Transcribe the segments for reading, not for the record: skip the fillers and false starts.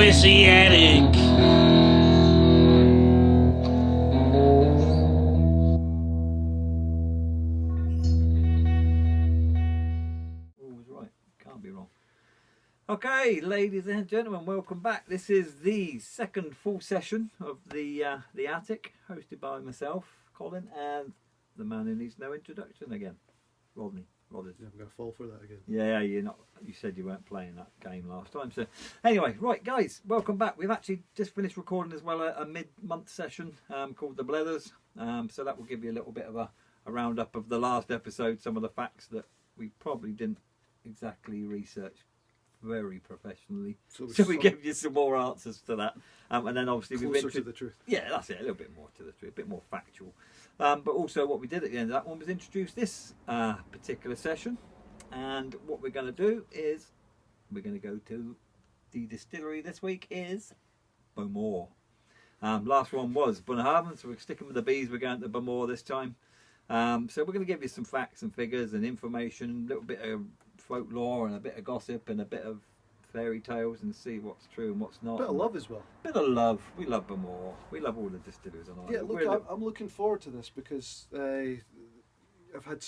Messianic. Always right, can't be wrong. Okay, ladies and gentlemen, welcome back. This is the second full session of the Attic, hosted by myself, Colin, and the man who needs no introduction again, Rodney. Rodders. Yeah, I'm going to fall for that again. Yeah, you're not. You said you weren't playing that game last time. So, anyway, right, guys, welcome back. We've actually just finished recording as well a mid-month session called the Blethers. So that will give you a little bit of a roundup of the last episode, some of the facts that we probably didn't exactly research very professionally. So we give you some more answers to that, and then obviously closer to the truth. Yeah, that's it. A little bit more to the truth, a bit more factual. But also, what we did at the end of that one was introduce this particular session, and what we're going to do is we're going to go to the distillery. This week is Bowmore. Last one was Bunnahabhain, so we're sticking with the bees. We're going to Bowmore this time. So we're going to give you some facts and figures and information, a little bit of folklore and a bit of gossip and a bit of fairy tales, and see what's true and what's not. A bit of love as well. Bit of love. We love Bowmore. We love all the distilleries on Ireland. Yeah, look, I'm looking forward to this because I've had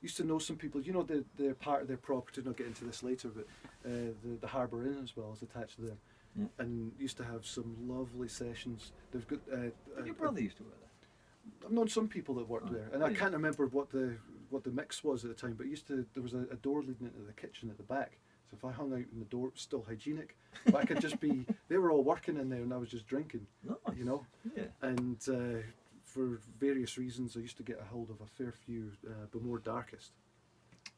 used to know some people. You know, they're part of their property. I'll get into this later, but the Harbour Inn as well is attached to them, Yeah. and used to have some lovely sessions. They've got. Your brother used to work there. I've known some people that worked there, and I can't remember what the mix was at the time. But there was a door leading into the kitchen at the back. So if I hung out in the door, it was still hygienic, but I could just be. They were all working in there, and I was just drinking. Nice. You know. Yeah. And for various reasons, I used to get a hold of a fair few Bowmore Darkest.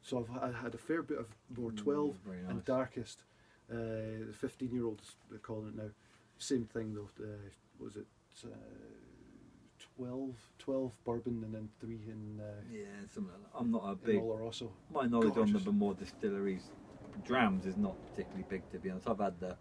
So I had a fair bit of Bowmore 12 very nice. and Darkest. The 15-year-olds, they're calling it now. Same thing though. What was it 12 bourbon and then 3 in Yeah, something like that. I'm not a big. Oloroso. My knowledge on the Gorgeous. Bowmore distilleries, Drams is not particularly big, to be honest. I've had the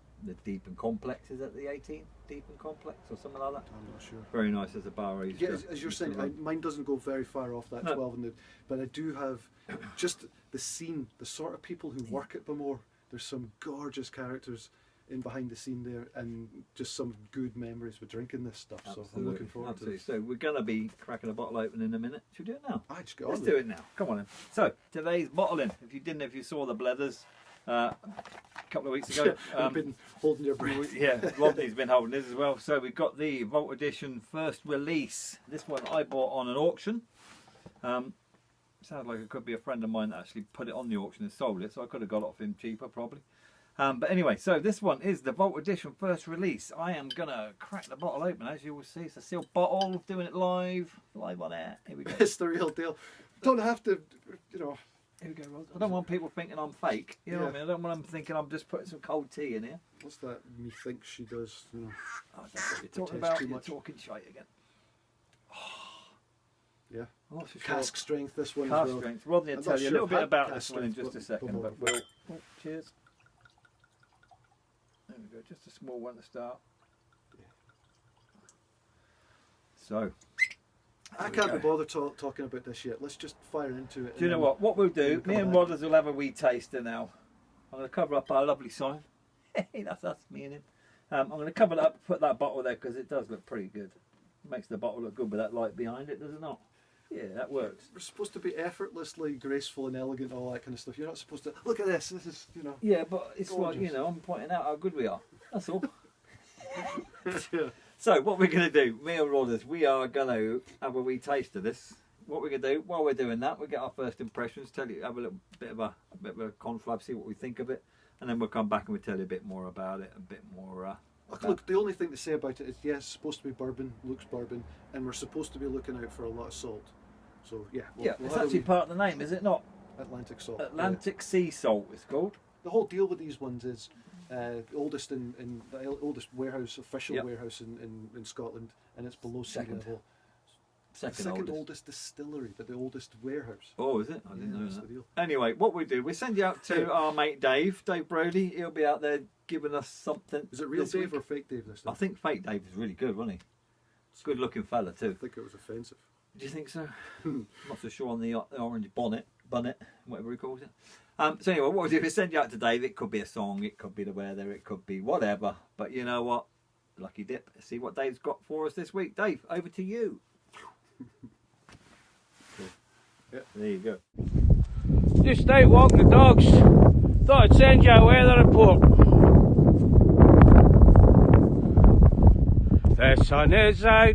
Deep and Complex. Is that the 18 Deep and Complex or something like that? I'm not sure. Very nice as a bar. Yeah, as you're saying, mine doesn't go very far off that No. 12, but I do have just the scene, the sort of people who work at Bowmore. There's some gorgeous characters in behind the scene there, and just some good memories with drinking this stuff. So I'm looking forward to Absolutely. this. So we're going to be cracking a bottle open in a minute. Should we do it now? I just got Let's on do with it now. Come on in. So today's bottling. If you saw the Blethers a couple of weeks ago. I've been holding your breath. Yeah, Rodney's been holding this as well. So we've got the Vault Edition first release. This one I bought on an auction. Sounds like it could be a friend of mine that actually put it on the auction and sold it, so I could have got it off him cheaper probably. But anyway, so this one is the Vault Edition first release. I am going to crack the bottle open, as you will see. It's a sealed bottle, doing it live on air. Here we go. It's the real deal. Don't have to, you know. Here we go, Rod. I don't want people thinking I'm fake. You know what I Yeah. mean? I don't want them thinking I'm just putting some cold tea in here. What's that? Me think she does. You know. Oh, that's what you're talking Taste about. too You're much. talking shite again. Yeah. I'm not so sure. Cask strength. This one Cask as well. strength. Rodney will I'm tell not you a sure little I've bit had about cask this one in strength, just a but second. But Bowmore. we'll cheers. There we go. Just a small one to start. Yeah. So. I can't be bothered talking about this yet. Let's just fire into it. Do you know what? What we'll do, Come me and back. Rodders will have a wee taster now. I'm going to cover up our lovely sign. That's us, me and him. I'm going to cover that up, put that bottle there because it does look pretty good. Makes the bottle look good with that light behind it, does it not? Yeah, that works. We're supposed to be effortlessly graceful and elegant, all that kind of stuff. You're not supposed to look at this. This is, you know. Yeah, but it's like, Gorgeous. I'm pointing out how good we are. That's all. Yeah. So what we're going to do, me and Rodders, we are going to have a wee taste of this. What we're going to do while we're doing that, we'll get our first impressions, tell you, have a little bit of a conflab, see what we think of it, and then we'll come back and we'll tell you a bit more about it, a bit more. Look, the only thing to say about it is, yes, it's supposed to be bourbon, looks bourbon, and we're supposed to be looking out for a lot of salt. So yeah, we'll it's have a actually wee part of the name, is it not? Atlantic salt. Atlantic sea salt, it's called. Yeah. The whole deal with these ones is the oldest in the oldest warehouse, official Yep. warehouse in Scotland, and it's below sea Second. level. Second oldest. oldest distillery, but the oldest warehouse. Oh, is it? I didn't know that's that. the deal. Anyway, what we do, we send you out to our mate Dave Brody. He'll be out there giving us something. Is it real this Dave week. or fake Dave this I time? think fake Dave is really good, wasn't he? Good looking fella I too. think it was offensive. Do you think so? I'm not so sure on the orange bonnet, whatever he calls it. So anyway, what we'll do is send you out to Dave. It could be a song, it could be the weather, it could be whatever. But you know what? Lucky dip. Let's see what Dave's got for us this week. Dave, over to you. Yep. There you go. Just out walking the dogs. Thought I'd send you a weather report. The sun is out,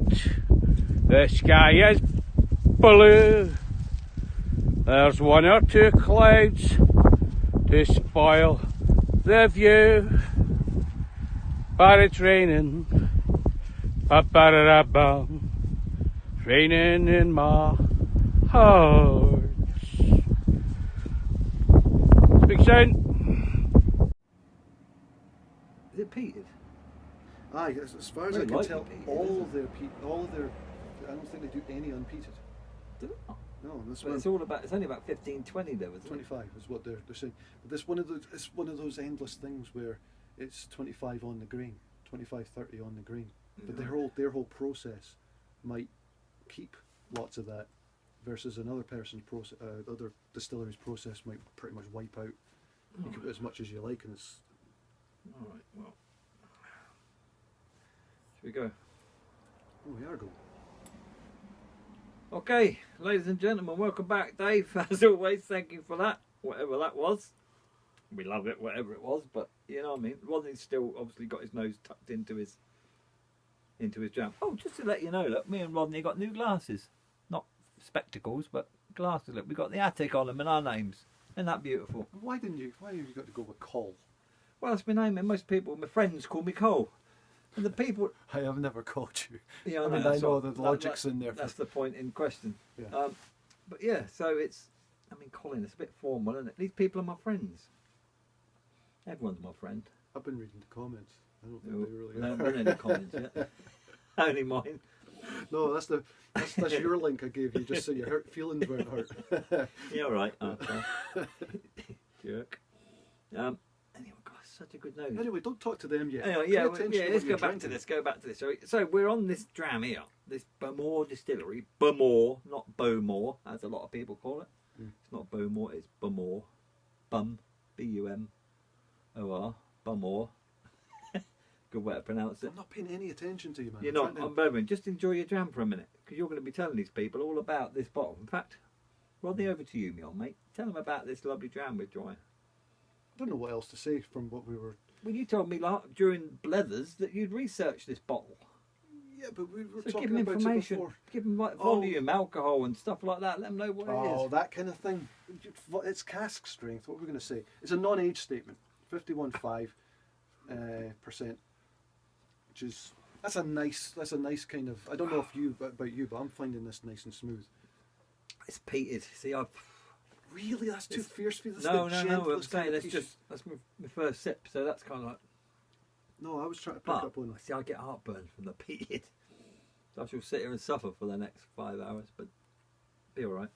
the sky is blue. There's one or two clouds to spoil the view. But it's raining, ba-ba-da-da-bum. It's raining in my heart. Big sound. Is it peated? Aye, as far as Very I can lightly tell, peated, all isn't of their I don't think they do any unpeated. Do it not? No, this But one it's all about. It's only about 15, 20 though, isn't it? 25 is what they're saying. But this it's one of those endless things where it's 25 on the grain, 25, 30 on the grain. But their whole process might keep lots of that, versus another person's process, other distillery's process might pretty much wipe out. You can put as much as you like, and it's. All right. Well, should we go? Oh, we are going. Okay, ladies and gentlemen, welcome back, Dave. As always, thank you for that, whatever that was. We love it, whatever it was, but you know what I mean. Rodney's still obviously got his nose tucked into his jam. Oh, just to let you know, look, me and Rodney got new glasses, not spectacles, but glasses. Look, we got the attic on them and our names. Isn't that beautiful? Why have you got to go with Col? Well, that's my name, and most people, my friends, call me Cole. And the people, I have never called you. yeah, I mean, I know the logic's in there. That's the point in question. Yeah. But yeah, so it's, I mean, Colin, it's a bit formal, isn't it? These people are my friends. Everyone's my friend. I've been reading the comments. I don't think No, they really no, are. been any comments yet. Only mine. No, that's your link I gave you, just so your feelings weren't hurt. Yeah, all right. Jerk. Anyway, God, such a good nose. Anyway, don't talk to them yet. Anyway, Pay yeah, attention to let's what go you're back to drinking. this. Go back to this. So we're on this dram here, this Bowmore Distillery. Bowmore, not Bowmore, as a lot of people call it. It's not Bowmore, it's Bowmore. Bum, B-U-M-O-R, Bowmore. Good way to pronounce it. I'm not paying any attention to you, man. You're I'm not. trying I'm Bowman. Just enjoy your dram for a minute, because you're going to be telling these people all about this bottle. In fact, Rodney, over to you, me old mate. Tell them about this lovely dram we're drawing. I don't know what else to say from what we were. Well, you told me during Blethers that you'd researched this bottle. Yeah, but we were So talking give them about it information. before. Give them like volume, alcohol, and stuff like that. Let them know what it Oh, is. that kind of thing. It's cask strength. What we're going to say? It's a non-age statement. 51.5%, which is that's a nice kind of. I don't know if about you, but I'm finding this nice and smooth. It's peated. See, I've Really, that's too fierce for you. That's no. the I'm gentlest kind saying of that's piece. just that's my first sip. So that's kind of like. No, I was trying to pick But up on. see, I get heartburn from the peated. So I shall sit here and suffer for the next 5 hours, but be all right.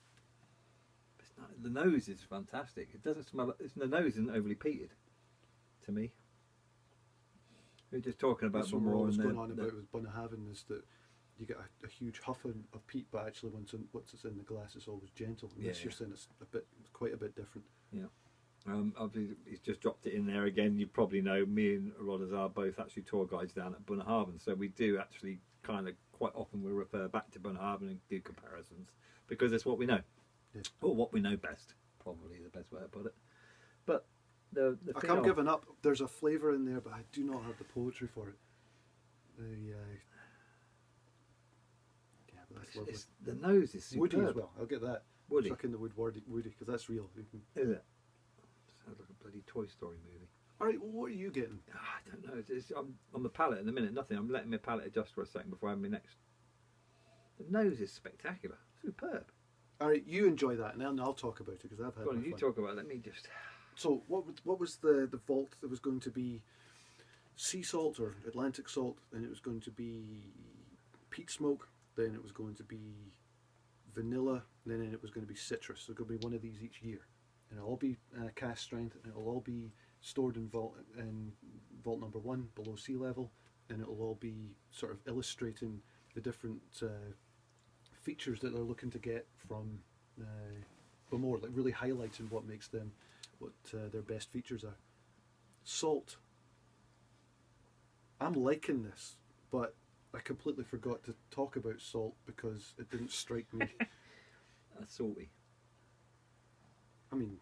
It's not, the nose is fantastic. It doesn't smell. The nose isn't overly peated, to me. We were just talking about That's what we're Bowmore always and going on about with Bunnahabhain is that you get a huge huffing of peat, but actually once it's in the glass, it's always gentle. And this Yeah, you're saying it's quite a bit different. Yeah. Obviously, he's just dropped it in there again. You probably know me and Rodders are both actually tour guides down at Bunnahabhain, so we do actually kind of quite often we'll refer back to Bunnahabhain and do comparisons because it's what we know, Yeah. or what we know best. Probably the best way to put it. But the I thing can't give it up. There's a flavour in there, but I do not have the poetry for it. Yeah, but that's lovely. the nose is superb. Woody as well. I'll get that. Woody. Chuck in the woody because that's real. You can... Is it? Sounds like a bloody Toy Story movie. All right, well, what are you getting? I don't know. I'm on the palate in a minute. Nothing. I'm letting my palate adjust for a second before I have my next. The nose is spectacular. Superb. All right, you enjoy that, and then I'll talk about it because I've had Go on, my you fun. talk about it. Let me just. So what was the vault that was going to be sea salt or Atlantic salt, and it was going to be peat smoke, then it was going to be vanilla, and then it was going to be citrus. So it could be one of these each year, and it'll all be cask strength, and it'll all be stored in vault number 1 below sea level, and it'll all be sort of illustrating the different features that they're looking to get from Bowmore, like really highlighting what makes them what their best features are. Salt. I'm liking this, but I completely forgot to talk about salt because it didn't strike me. That's salty. I mean,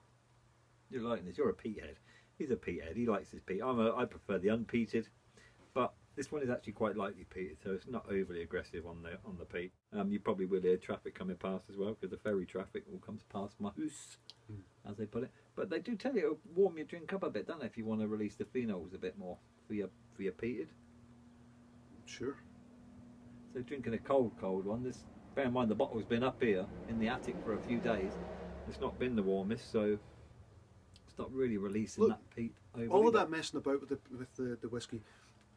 You're liking this. You're a peat head. He's a peat head. He likes his peat. I prefer the unpeated, but this one is actually quite lightly peated, so it's not overly aggressive on the peat. You probably will hear traffic coming past as well, because the ferry traffic all comes past my house, as they put it. But they do tell you it'll warm your drink up a bit, don't they? If you want to release the phenols a bit more for your peated. sure. So drinking a cold one. Bear in mind the bottle's been up here in the attic for a few days. It's not been the warmest, so it's not really releasing that peat over. All of that messing about with the whiskey,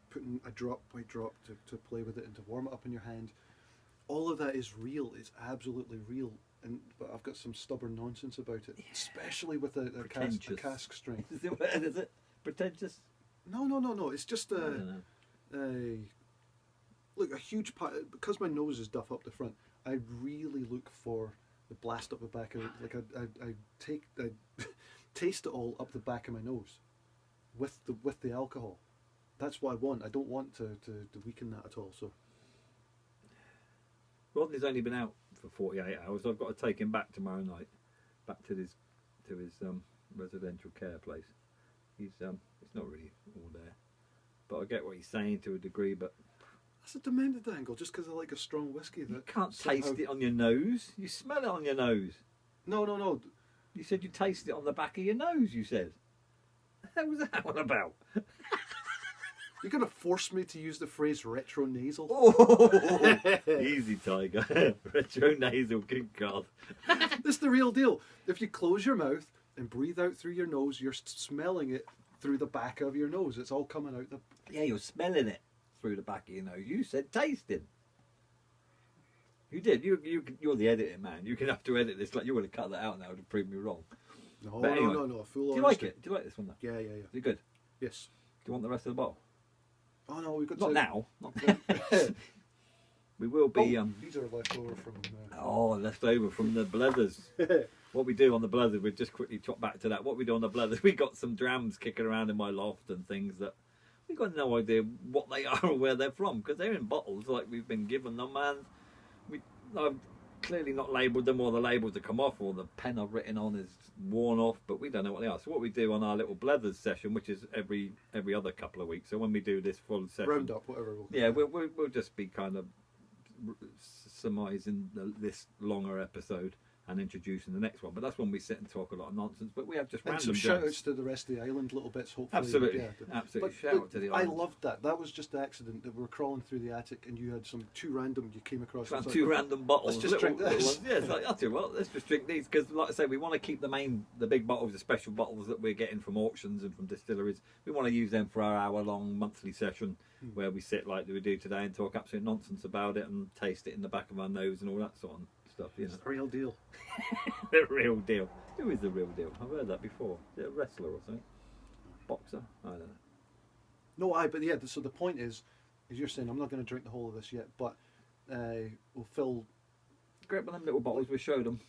putting a drop by drop to play with it and to warm it up in your hand, all of that is real. It's absolutely real. But I've got some stubborn nonsense about it, especially with a cask strength. Is it pretentious? No. It's just look, a huge part, because my nose is duff up the front. I really look for the blast up the back of it. Like I taste it all up the back of my nose, with the alcohol. That's what I want. I don't want to weaken that at all. So Rodney's only been out for 48 hours. I've got to take him back tomorrow night, back to his residential care place. He's not really all there, but I get what he's saying to a degree. But that's a demented angle, just because I like a strong whiskey. That you can't taste it on your nose. You smell it on your nose. No. You said you tasted it on the back of your nose. You said. What was that one about? You're going to force me to use the phrase retronasal? Oh, easy, Tiger. Retronasal, good God. This is the real deal. If you close your mouth and breathe out through your nose, you're smelling it through the back of your nose. It's all coming out the... Yeah, you're smelling it through the back of your nose. You said tasting. You did. You're the editing man. You can have to edit this. Like, you would have cut that out now to prove me wrong. No, but anyway, no. Full do you like it? Do you like this one, though? Yeah. Is it good? Yes. Do you want the rest of the bottle? Oh no, we've got Not to... now. We will be. These are left over from. Left over from the Blethers. What we do on the Blethers, we just quickly chop back to that. What we do on the Blethers, we got some drams kicking around in my loft and things that we've got no idea what they are or where they're from, because they're in bottles like we've been given them, and I've clearly not labelled them, or the labels have come off, or the pen I've written on is worn off, but we don't know what they are. So what we do on our little Blethers session, which is every other couple of weeks, so when we do this full session, Roundup, whatever. We'll just be kind of surmising this longer episode and introducing the next one. But that's when we sit and talk a lot of nonsense. But we have just random some shout outs to the rest of the island, little bits, hopefully. Absolutely, yeah. absolutely. But, Shout out to the island. I loved that. That was just the accident that we were crawling through the attic and you had two random you came across. Found two random bottles. Let's just drink this. Yeah, it's like, I'll tell you what, let's just drink these, because like I say, we want to keep the big bottles, the special bottles that we're getting from auctions and from distilleries. We want to use them for our hour-long monthly session where we sit like we do today and talk absolute nonsense about it and taste it in the back of our nose and all that sort of stuff. You know, it's the real deal. The real deal. Who is the real deal? I've heard that before. Is it a wrestler or something? Boxer? I don't know. No, but yeah. So the point is, as you're saying, I'm not going to drink the whole of this yet, but we'll fill. Grab one of them little bottles. We showed them.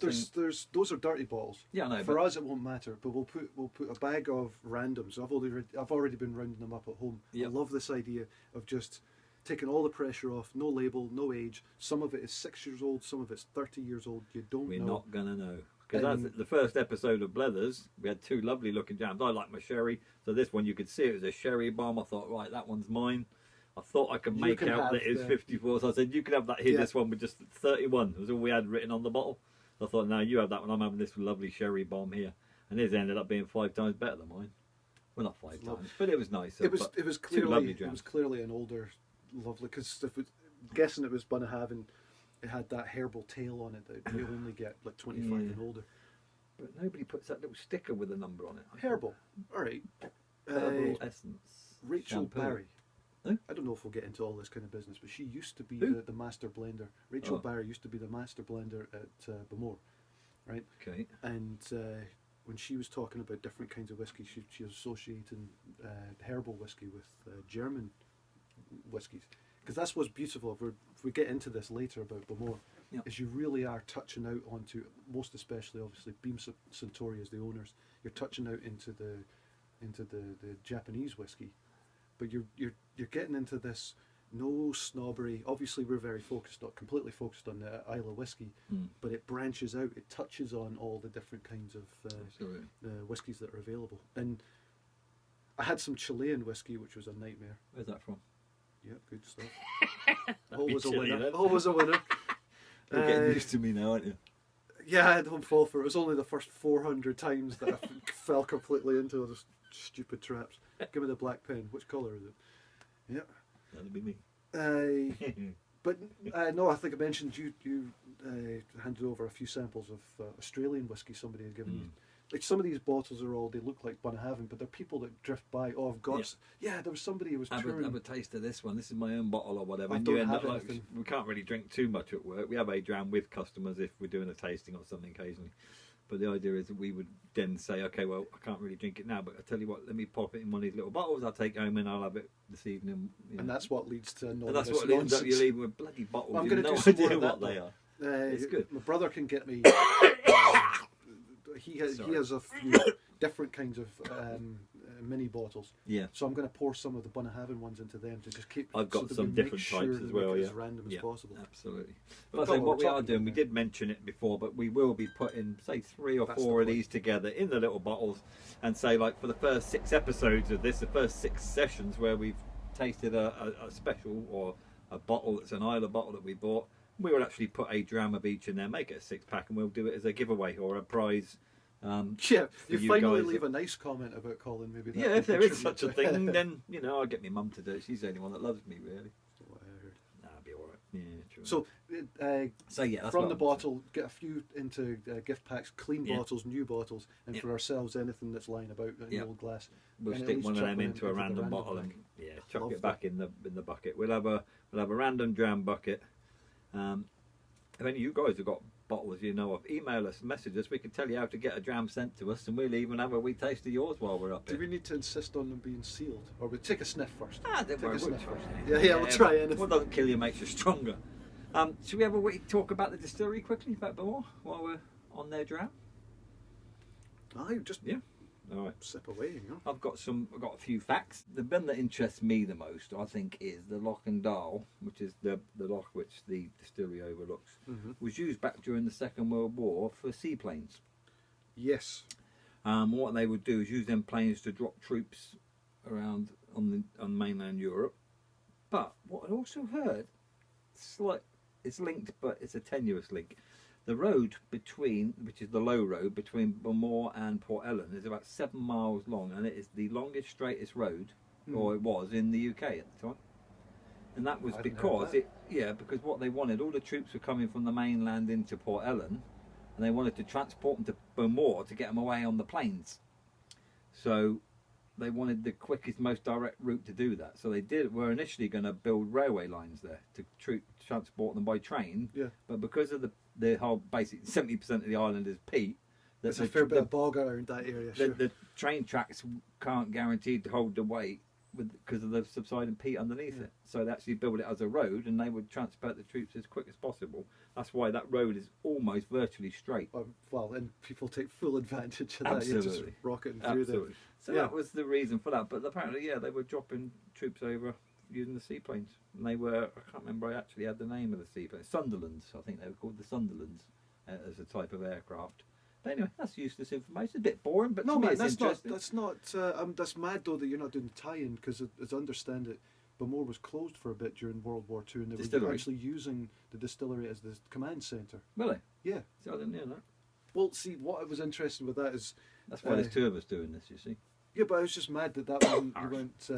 There's those are dirty bottles. Yeah, I know. For us, it won't matter. But we'll put a bag of randoms. I've already been rounding them up at home. Yep. I love this idea of just taking all the pressure off. No label, no age. Some of it is 6 years old. Some of it's 30 years old. You don't know. We're not gonna know. Because that's the first episode of Blethers. We had two lovely looking jams. I like my sherry, so this one you could see it was a sherry bomb. I thought, right, that one's mine. I thought I could make out that it was 54, so I said, you can have that here. Yeah. This one with just 31. It was all we had written on the bottle. So I thought, no, you have that one. I'm having this lovely sherry bomb here, and his ended up being 5 times better than mine. Well, not 5 times, but it was nice. It was clearly an older, lovely. Because guessing it was Bunnahabhain, and it had that herbal tail on it that you only get like 25 and older. But nobody puts that little sticker with a number on it. Herbal. All right. Herbal essence. Rachel shampoo. Barry. Huh? I don't know if we'll get into all this kind of business, but she used to be the master blender. Rachel Barry used to be the master blender at Bowmore, right? Okay. And when she was talking about different kinds of whiskey, she was associating herbal whiskey with German whiskies. Because that's what's beautiful. If we get into this later about Bowmore, Yep. is you really are touching out onto, most especially obviously Beam Suntory as the owners, you're touching out into the Japanese whiskey, but you're getting into this no snobbery. Obviously we're very completely focused on the Islay Whisky, but it branches out, it touches on all the different kinds of whiskies that are available. And I had some Chilean whiskey, which was a nightmare. Where's that from? Yeah, good stuff. Always a Chile, winner. then. Always a winner. You're getting used to me now, aren't you? Yeah, I don't fall for it. It was only the first 400 times that I fell completely into those stupid traps. Give me the black pen. Which colour is it? Yeah. That'll be me. But no, I think I mentioned you handed over a few samples of Australian whiskey somebody had given you. Like some of these bottles they look like Bunnahabhain, but they're people that drift by. Oh, I've got. Yeah, there was somebody who was touring. Have a taste of this one. This is my own bottle or whatever. I And don't you end have up like, anything. we can't really drink too much at work. We have a dram with customers if we're doing a tasting or something occasionally. But the idea is that we would then say, okay, well, I can't really drink it now, but I tell you what, let me pop it in one of these little bottles. I'll take home and I'll have it this evening. You know. And that's what leads to And that's what ends up you leaving with bloody bottles. I'm You've going to no do some more idea of that. what they are. It's good. My brother can get me. He has a few different kinds of mini bottles. Yeah. So I'm going to pour some of the Bunnahabhain ones into them to just keep. I've got so that some we make different sure types that as we well. make it Yeah. as random as possible. Absolutely. Well, I But say what what we we're are talking doing, we about did mention it before, but we will be putting, say, 3 or That's 4 of the these together in the little bottles, and say, like, for the first 6 episodes of this, the first 6 sessions where we've tasted a special or a bottle that's an Islay bottle that we bought, we will actually put a dram of each in there, make it a 6-pack, and we'll do it as a giveaway or a prize. Yeah, you you finally guys leave a nice comment about Colin. Maybe. That Yeah, if can there is contribute such a to- thing, then, you know, I'll get my mum to do it. She's the only one that loves me, really. That's what I heard. Nah, I'll be alright. Yeah, true. So, Yeah, that's from what the I'm- bottle, get a few into gift packs, clean Yeah. bottles, new bottles, and Yeah. for ourselves, anything that's lying about in Yeah. an old glass. We'll And at stick least one of chuck them one into a the random bottle and bag. chuck Love it back in the bucket. We'll have a random dram bucket. If any of you guys have got bottles you know of, email us, message us. We can tell you how to get a dram sent to us, and we'll even have a wee taste of yours while we're up Do here. we need to insist on them being sealed, or we take a sniff first? Don't Take worry, a we'll sniff try first. it. Yeah, we'll try anything. What doesn't kill you makes you stronger. Should we have a wee talk about the distillery quickly, about Bowmore, while we're on their dram? Aye, just Yeah. All right. sip away, you know. I've got a few facts. The one that interests me the most, I think, is the Loch and Dal, which is the loch which the distillery overlooks, was used back during the Second World War for seaplanes. Yes. What they would do is use them planes to drop troops around on mainland Europe. But what I also heard, it's linked, but it's a tenuous link. The road which is the low road between Bowmore and Port Ellen, is about 7 miles long, and it is the longest, straightest road, or it was, in the UK at the time. And that was I hadn't because heard because what they wanted, all the troops were coming from the mainland into Port Ellen, and they wanted to transport them to Bowmore to get them away on the planes. So they wanted the quickest, most direct route to do that. So were initially going to build railway lines there to transport them by train. Yeah. But because of the whole basic 70% of the island is peat, There's a fair bit of bog around that area. Sure. the train tracks can't guarantee to hold the weight because of the subsiding peat underneath it. So they actually built it as a road, and they would transport the troops as quick as possible. That's why that road is almost virtually straight. Well, and people take full advantage of that. Absolutely. You're just rocketing through Absolutely. So that was the reason for that. But apparently, they were dropping troops over using the seaplanes. And they were, I can't remember, I actually had the name of the seaplanes. Sunderlands, I think they were called the Sunderlands as a type of aircraft. But anyway, that's useless information. A bit boring, but No, to me man, it's that's interesting. not. That's mad though that you're not doing the tie-in, because as I understand it, Bowmore was closed for a bit during World War II, and they were Distillery. actually using the distillery as the command centre. Really? Yeah. See, I didn't know that. Well, see, what was interesting with that is, That's why there's 2 of us doing this, you see. yeah, but I was just mad that wasn't, you went,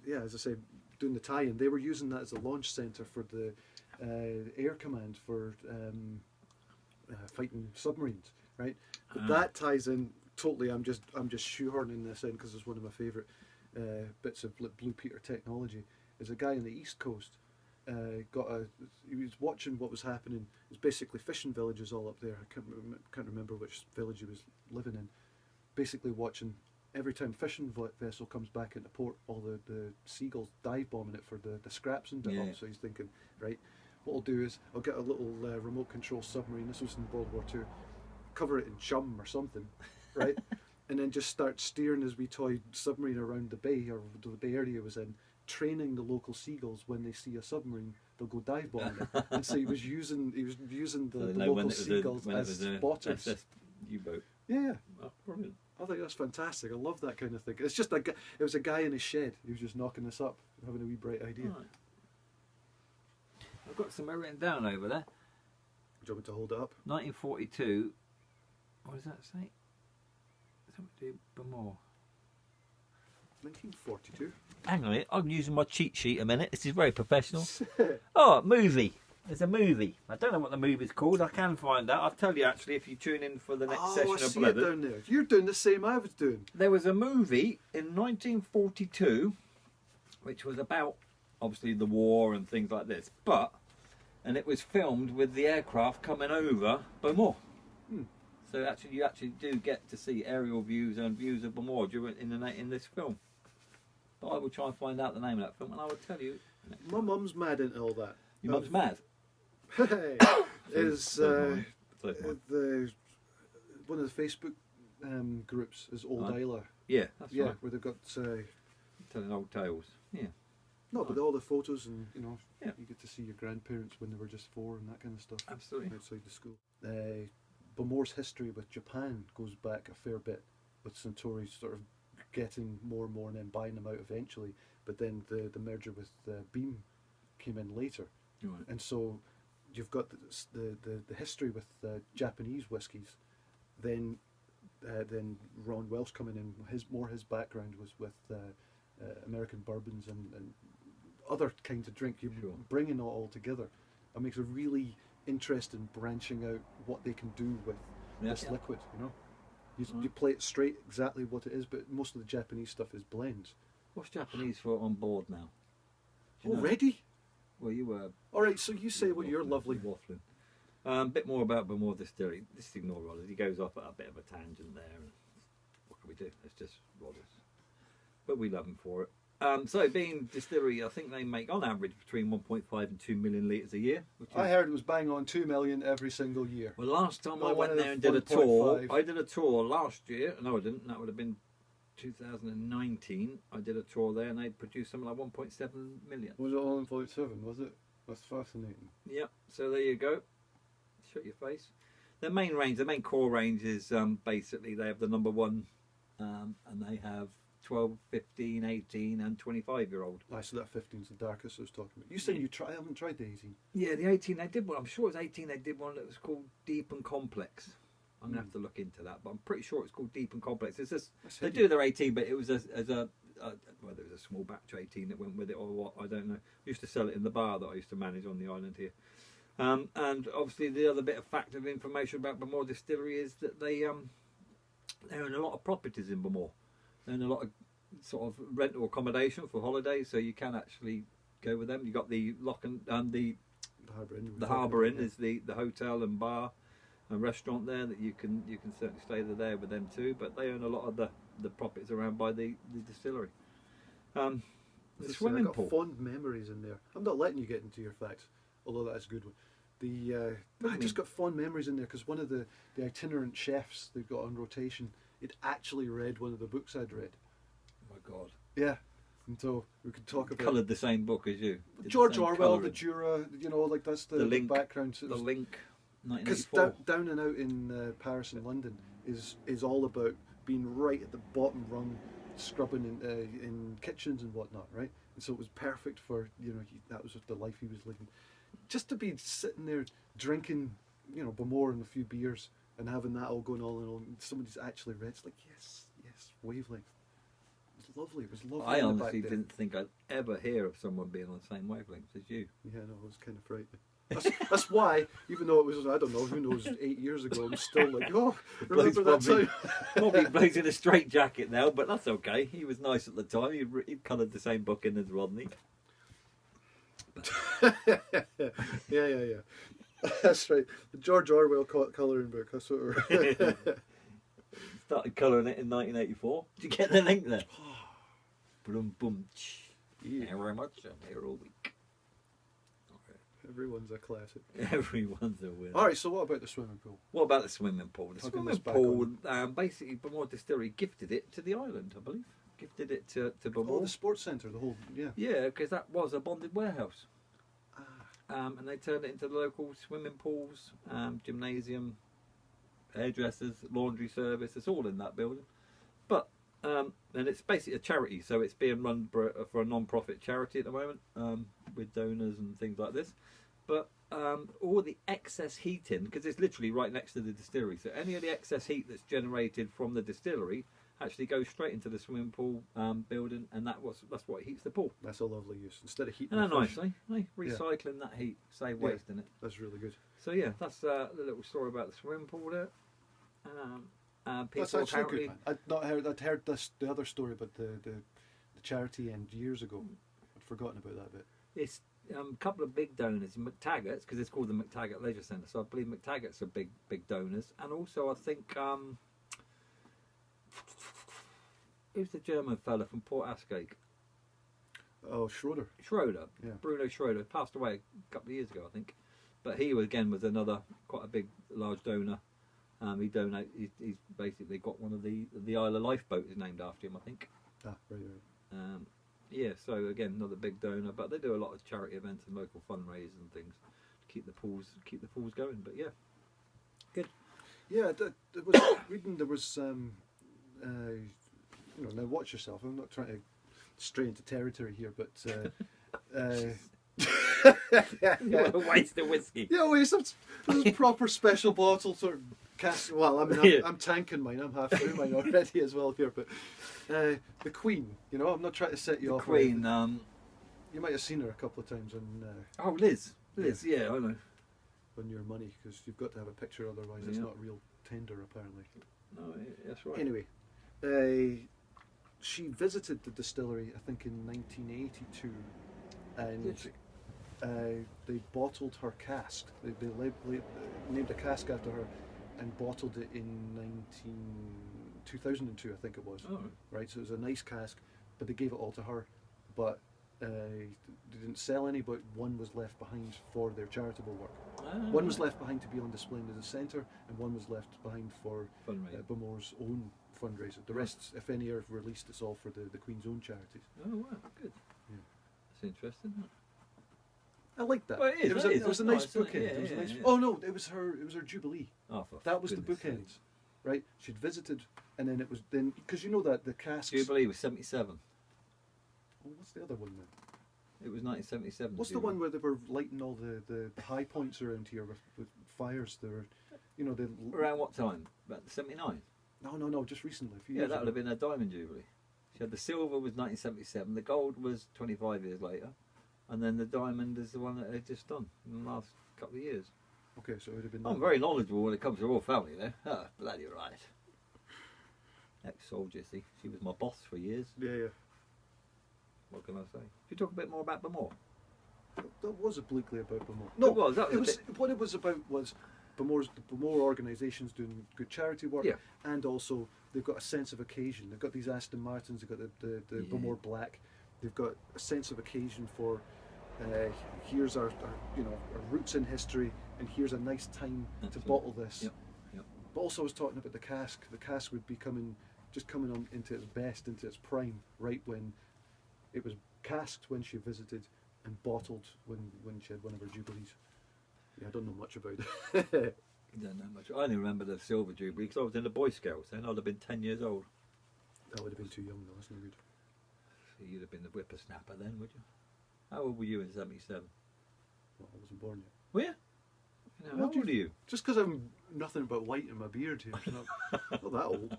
yeah, as I say, doing the tie-in. They were using that as a launch centre for the air command for fighting submarines, right? But that ties in totally. I'm just shoehorning this in because it's one of my favourite bits of Blue Peter technology. Is a guy on the East Coast he was watching what was happening. It's basically fishing villages all up there. I can't remember which village he was living in. Basically watching every time fishing vessel comes back into port, all the seagulls dive bombing it for the scraps and all. Yeah. So he's thinking, right, what I'll do is I'll get a little remote control submarine. This was in World War II. Cover it in chum or something, right? And then just start steering his wee toy submarine around the bay, or the bay area he was in, training the local seagulls when they see a submarine, they'll go dive bomb it. And so he was using the local seagulls as spotters. U-boat. Yeah. Oh, brilliant. I think that's fantastic. I love that kind of thing. It's just it was a guy in his shed. He was just knocking this up, having a wee bright idea. Right. I've got somewhere written down over there. Do you want me to hold it up? 1942. What does that say? Something to do Bowmore. 1942. Hang on a minute, I'm using my cheat sheet a minute. This is very professional. Oh, movie. There's a movie. I don't know what the movie's called. I can find out. I'll tell you actually if you tune in for the next session I of see Blethered. it down there. You're doing the same I was doing. There was a movie in 1942 which was about obviously the war and things like this, and it was filmed with the aircraft coming over Bowmore. So actually, you actually do get to see aerial views and views of Bowmore in this film. But I will try and find out the name of that film, and I will tell you. My mum's mad into all that. Your mum's mad. Hey, is mine. the one of the Facebook groups is Old Islay. Yeah, that's right. Where they've got Telling old tales. Yeah. no, but all the photos and you Yeah. you get to see your grandparents when they were just 4 and that kind of stuff. Absolutely. Outside the school. Bowmore's history with Japan goes back a fair bit, with Suntory sort of getting more and more and then buying them out eventually. But then the merger with Beam came in later, Right. and so you've got the history with Japanese whiskies. Then Ron Welsh coming in. His background was with American bourbons and other kinds of drink. You're bringing it all together. It makes a really interesting branching out what they can do with this liquid. You play it straight exactly what it is, but most of the Japanese stuff is blends. What's Japanese for on board now? Do you know? Already? Well, you were. All right, so you say what you're lovely. Waffling. A bit more about Bowmore Distillery. This is Ignore Rodders. He goes off at a bit of a tangent there. And what can we do? It's just Rodders. But we love him for it. So being distillery, I think they make on average between 1.5 and 2 million litres a year. I heard it was bang on 2 million every single year. Well, last time I Not went one there of and did a 1.5. tour, I did a tour last year. No, I didn't. That would have been 2019. I did a tour there and they produced something like 1.7 million. Was it all in 0.7, was it? That's fascinating. Yep, so there you go. Shut your face. Their main range, the main core range is basically they have the number 1 and they have 12, 15, 18 and 25-year-old. So that 15's the darkest I was talking about. You said you haven't tried the 18. Yeah, the 18 they did one. I'm sure it was 18 they did one that was called Deep and Complex. I'm going to have to look into that, but I'm pretty sure it's called Deep and Complex. It's just, they do their 18, but it was whether it was a small batch 18 that went with it or what, I don't know. I used to sell it in the bar that I used to manage on the island here. And obviously the other bit of fact of information about Bowmore Distillery is that they own a lot of properties in Bowmore. They own a lot of sort of rental accommodation for holidays, so you can actually go with them. You've got the Lock and the Harbour Inn. The Harbour Inn is the hotel and bar and restaurant there that you can certainly stay there with them too. But they own a lot of the properties around by the distillery. The swimming pool. I've got fond memories in there. I'm not letting you get into your facts, although that's a good one. I just got fond memories in there because one of the itinerant chefs they've got on rotation, it actually read one of the books I'd read. Oh my God. Yeah. And so we could talk about coloured the same book as you. George Orwell, the Jura, like that's the link, background. The Link, 1984. Because down and out in Paris and London is all about being right at the bottom rung, scrubbing in kitchens and whatnot, right? And so it was perfect for that was the life he was living. Just to be sitting there drinking, Bowmore and a few beers and having that all going on and all. And somebody's actually read. It's like yes, wavelength. It was lovely. I honestly didn't think I'd ever hear of someone being on the same wavelength as you. Yeah, no, it was kind of frightening. That's why, even though it was, I don't know, who knows, 8 years ago, I'm still like, remember that time? Probably bloke's in a straight jacket now, but that's okay. He was nice at the time. He coloured the same book in as Rodney. Yeah. That's right. The George Orwell colouring book. That's what we're. Started colouring it in 1984. Did you get the link there? Boom, boom. Thank you very much. I'm here all week. Everyone's a classic. Everyone's a winner. All right, so what about the swimming pool? What about the swimming pool? The Hugging swimming this back pool, basically, Bowmore Distillery gifted it to the island, I believe. Gifted it to Oh, Bowmore. the sports centre, the whole, yeah. Yeah, because that was a bonded warehouse. Ah. And they turned it into the local swimming pools, gymnasium, hairdressers, laundry service. It's all in that building. But and it's basically a charity, so it's being run for a non-profit charity at the moment, with donors and things like this. But all the excess heating, because it's literally right next to the distillery, so any of the excess heat that's generated from the distillery actually goes straight into the swimming pool building, and that's what heats the pool. That's a lovely use. Instead of heating And the fish, nicely, recycling that heat, save Yeah. waste in it. that's really good. So yeah, that's the little story about the swimming pool there. People That's actually apparently, good. I'd heard the other story about the charity end years ago. I'd forgotten about that bit. it's a couple of big donors, McTaggart's, because it's called the McTaggart Leisure Centre. So I believe McTaggart's are big donors, and also I think who's the German fella from Port Ascake? Oh, Schroeder. Schroeder, Yeah. Bruno Schroeder, passed away a couple of years ago, I think. But he again was another quite a big, large donor. He's basically got one of the Isle of Lifeboat is named after him, I think. Ah, right. Yeah, so again, another big donor, but they do a lot of charity events and local fundraisers and things to keep the pools going. But yeah, good. Yeah, it was reading. There was, now watch yourself. I'm not trying to stray into territory here, but You want to waste the whiskey? yeah, wait, some proper special bottle sort of cast. Well, I mean, Yeah. I'm tanking mine. I'm half through mine already as well here. But the Queen, I'm not trying to set you The off. Queen. You might have seen her a couple of times on Liz. Yeah, I know. Your money, because you've got to have a picture, otherwise it's Yeah. not real tender apparently. No, that's right. Anyway, she visited the distillery, I think, in 1982, and they bottled her cask. They named a cask after her and bottled it in 2002, I think it was. Oh, Right, so it was a nice cask, but they gave it all to her. But they didn't sell any, but one was left behind for their charitable work. One was left behind to be on display in the centre, and one was left behind for fundraiser. Bowmore's own fundraiser. The rest, if any are released, it's all for the Queen's own charities. Oh wow, good. Yeah. That's interesting. Isn't it? I like that. Well, it is, was it a, is. it was a That's nice nice, isn't it? bookend. Yeah, It was a yeah, nice. yeah. Oh no, it was her jubilee. Oh, for That was the goodness bookends, sake. right? She'd visited, and then it was then because that the casks. Jubilee was 77. Oh, what's the other one then? It was 1977. What's the Jubilee. one where they were lighting all the high points around here with fires? They were, they. Around what time? About 79. No, just recently. A few Yeah, years that would ago. have been a diamond jubilee. She had the silver was 1977. The gold was 25 years later, and then the diamond is the one that they've just done in the last couple of years. Okay, so it would have been. I'm very knowledgeable when it comes to royal family there. Ah, bloody right. Ex-soldier, see. She was my boss for years. Yeah. What can I say? Should you talk a bit more about Bowmore? That was obliquely about Bowmore. No, it was. That was it a was bit- what it was about was the Bowmore organisations doing good charity work, Yeah. and also they've got a sense of occasion. They've got these Aston Martins. They've got the Yeah. Bowmore Black. They've got a sense of occasion for here's our roots in history, and here's a nice time to Absolutely. bottle this. Yep. But also, I was talking about the cask. The cask would be coming on into its best, into its prime, right when it was casked when she visited and bottled when she had one of her jubilees. Yeah, I don't know much about it. Don't know much. I only remember the silver jubilee because I was in the Boy Scouts then. I'd have been 10 years old. That would have been too young though, that's no good. So you'd have been the whippersnapper then, would you? How old were you in 77? Well, I wasn't born yet. Were you? How Well, old are you? Just because I'm nothing but white in my beard here, it's not that old.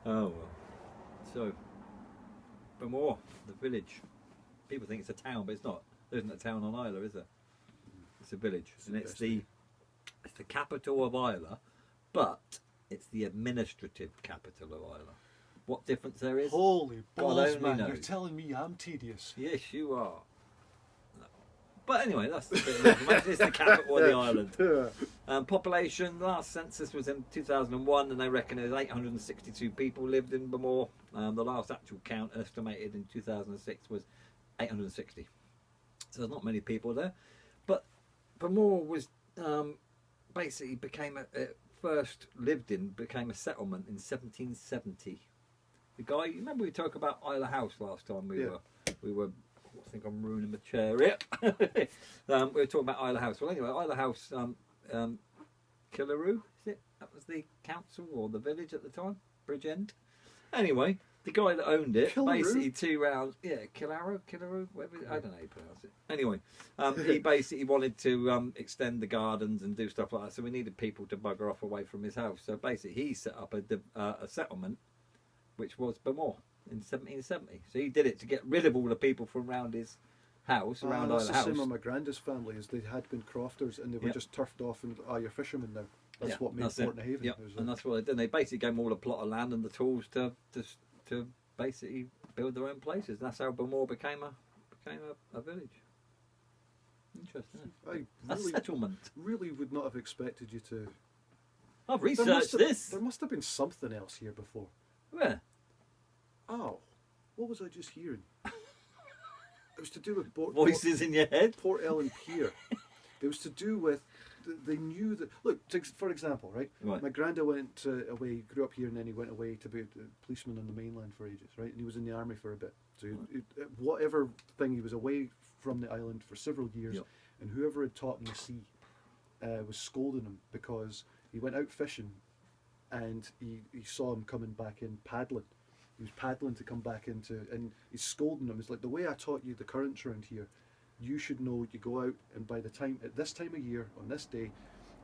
Oh well. So, Bowmore, the village. People think it's a town, but it's not. There isn't a town on Islay, is there? It's a village, It's and the it's best the capital of Islay, but it's the administrative capital of Islay. What difference there is? Holy God balls, only man! knows. You're telling me I'm tedious. Yes, you are. No. But anyway, that's the bit of information. It's the capital of the island. Population, last census was in 2001, and they reckon there's 862 people lived in Bowmore. The last actual count estimated in 2006 was 860. So there's not many people there. But Bowmore was basically became became a settlement in 1770. The guy, you remember we talked about Islay House last time? We were. I think I'm ruining my chair here. We were talking about Islay House. Well, anyway, Islay House, Killaroo, is it? That was the council or the village at the time, Bridgend. Anyway, the guy that owned it, basically 2 rounds, Killaroo, whatever, I don't know how you pronounce it. Anyway, he basically wanted to extend the gardens and do stuff like that, so we needed people to bugger off away from his house. So basically, he set up a settlement, which was Bowmore in 1770. So he did it to get rid of all the people from around his house, around Islay House. That's the same on my granddad's family, as they had been crofters and they were just turfed off and, you're fishermen now. That's what made Port of Haven. Yeah, and that's what they did. They basically gave them all a plot of land and the tools to basically build their own places. And that's how Bowmore became a village. Interesting. A settlement. Really would not have expected you to. I've researched this. There must have been something else here before. Where? Oh, what was I just hearing? It was to do with voices in your head. Port Ellen Pier. It was to do with. They knew that. Look, for example, right? My granddad went away, grew up here, and then he went away to be a policeman on the mainland for ages, right? And he was in the army for a bit. So whatever thing, he was away from the island for several years, and whoever had taught him the sea was scolding him because he went out fishing, and he saw him coming back in paddling. He was paddling to come back into, and he's scolding him. It's like, the way I taught you the currents around here, you should know. You go out, and by the time at this time of year on this day,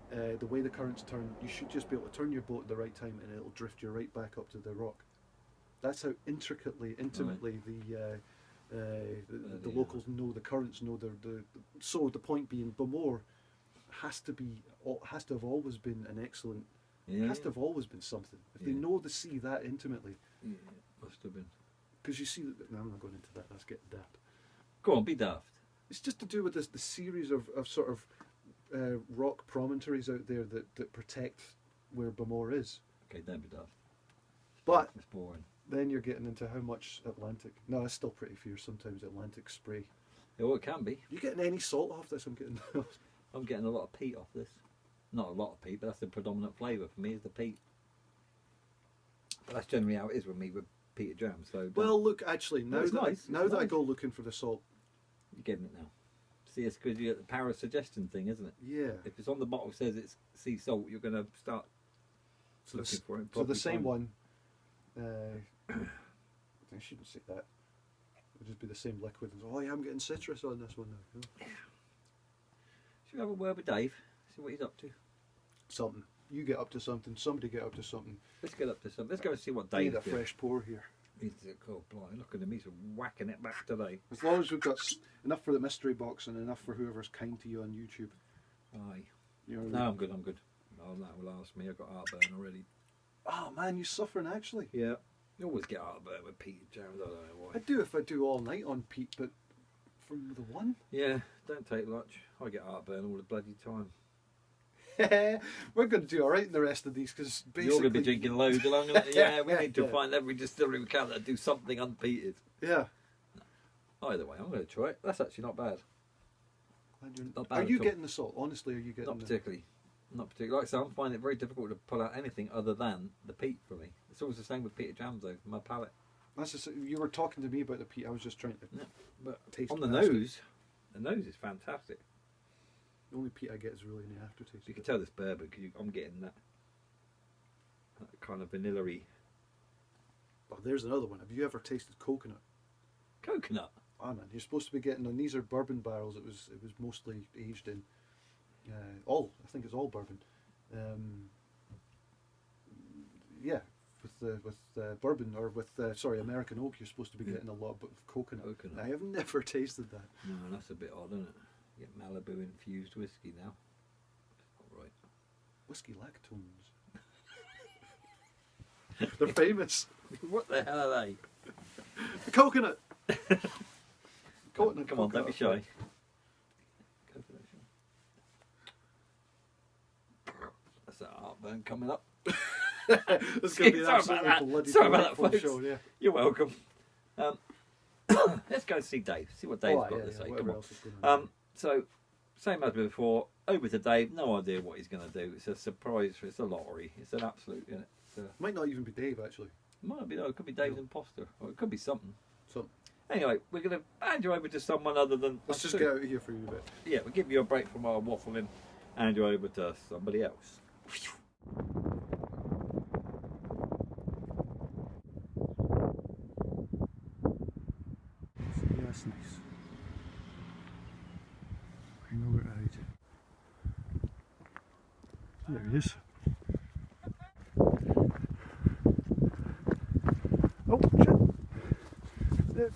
the way the currents turn, you should just be able to turn your boat at the right time, and it'll drift you right back up to the rock. That's how intimately the locals know the currents. Know so the point being, Bowmore has to have always been an excellent. Has to have always been something. If they know the sea that intimately, must have been. Because you see, no, I'm not going into that. That's getting daft. Go on, be daft. It's just to do with the series of sort of rock promontories out there that protect where Bowmore is. Okay, don't be daft. But it's boring. Then you're getting into how much Atlantic. No, it's still pretty fierce sometimes. Atlantic spray. Yeah, well, it can be. You getting any salt off this? I'm getting a lot of peat off this. Not a lot of peat, but that's the predominant flavour for me, is the peat. But that's generally how it is with me with peated jam. So well, look, actually, now that I go looking for the salt, you're getting it now. See, it's because you get the power of suggestion thing, isn't it? Yeah. If it's on the bottle says it's sea salt, you're going to start looking for it. So the same one. I shouldn't say that. It would just be the same liquid. Oh yeah, I'm getting citrus on this one now. Yeah. Should we have a word with Dave? See what he's up to. Something. You get up to something. Somebody get up to something. Let's get up to something. Let's go and see what Dave's doing. Need a fresh pour here. He's cool. Look at him. He's whacking it back today. As long as we've got enough for the mystery box and enough for whoever's kind to you on YouTube. Aye. No, I'm good. Oh, that will last me. I've got heartburn already. Oh man, you're suffering actually. Yeah. You always get heartburn with peated jams. I don't know why. I do if I do all night on peat, but from the one? Yeah, don't take much. I get heartburn all the bloody time. We're going to do all right in the rest of these because basically you're going to be drinking loads along. Yeah, we need to find every distillery we can that do something unpeated. Yeah. Either way, I'm going to try it. That's actually not bad. Not bad. Are you getting the salt? Honestly, are you getting? Not particularly. Not particularly. Like I say, I'm finding it very difficult to pull out anything other than the peat for me. It's always the same with peated jams though. My palate. That's just, you were talking to me about the peat. I was just trying to. Yeah, but taste on the nose. The nose is fantastic. The only peat I get is really in the aftertaste. You can tell this bourbon because I'm getting that kind of vanilla-y. Oh, there's another one. Have you ever tasted coconut? Coconut? Oh man, you're supposed to be getting, and these are bourbon barrels. It was mostly aged in. I think it's all bourbon. Yeah, with bourbon or with American oak, you're supposed to be getting a lot of coconut. I have never tasted that. No, that's a bit odd, isn't it? You get Malibu infused whiskey now. All right. Whiskey lactones. They're famous. What the hell are they? The coconut. Come on, don't be shy. That's that heartburn coming up. It's going to be an absolutely bloody Sorry about that, folks. show, yeah. You're welcome. let's go see Dave. See what Dave's got to say. whatever Come else is going on. on. So, same as before. Over to Dave. No idea what he's going to do. It's a surprise. It's a lottery. It's an absolute. Isn't it? Might not even be Dave actually. Might be. No, it could be Dave's imposter, or it could be something. So Anyway, we're going to hand you over to someone other than. let's us just two. get out of here for you a bit. Yeah, we'll give you a break from our waffling. Hand you over to somebody else. Yeah, that's nice. I know where to hide it. There he is. Oh, shit. There.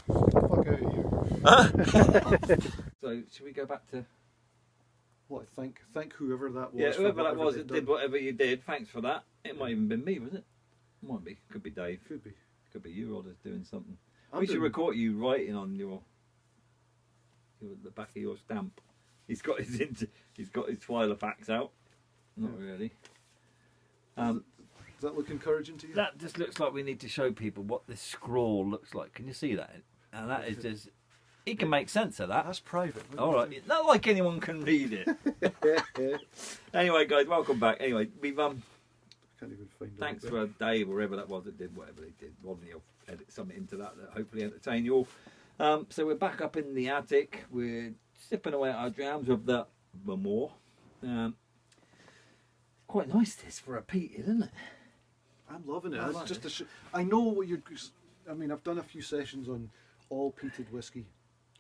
Fuck out of here. So, should we go back to? What, thank whoever that was. Yeah, for whoever that whatever was they've that did done. whatever you did. Thanks for that. It might even been me, was it? Might be. Could be Dave. Could be. Could be you, Rodders, doing something. I'm We should doing- record you writing on the back of your stamp. He's got his Twyla facts out. Not really. Does that look encouraging to you? That just looks like we need to show people what this scrawl looks like. Can you see that? And that is just. He can make sense of that. That's private. All right, not like anyone can read it. Anyway, guys, welcome back. Anyway, we've Can't even find thanks out. for Dave or whoever that was that did whatever they did. Rodney will edit something into that hopefully entertain you all. So we're back up in the attic. We're sipping away at our drams of the Bowmore. Quite nice this for a peat, isn't it? I'm loving it. I That's like just it. I know what you're. I mean, I've done a few sessions on all peated whiskey,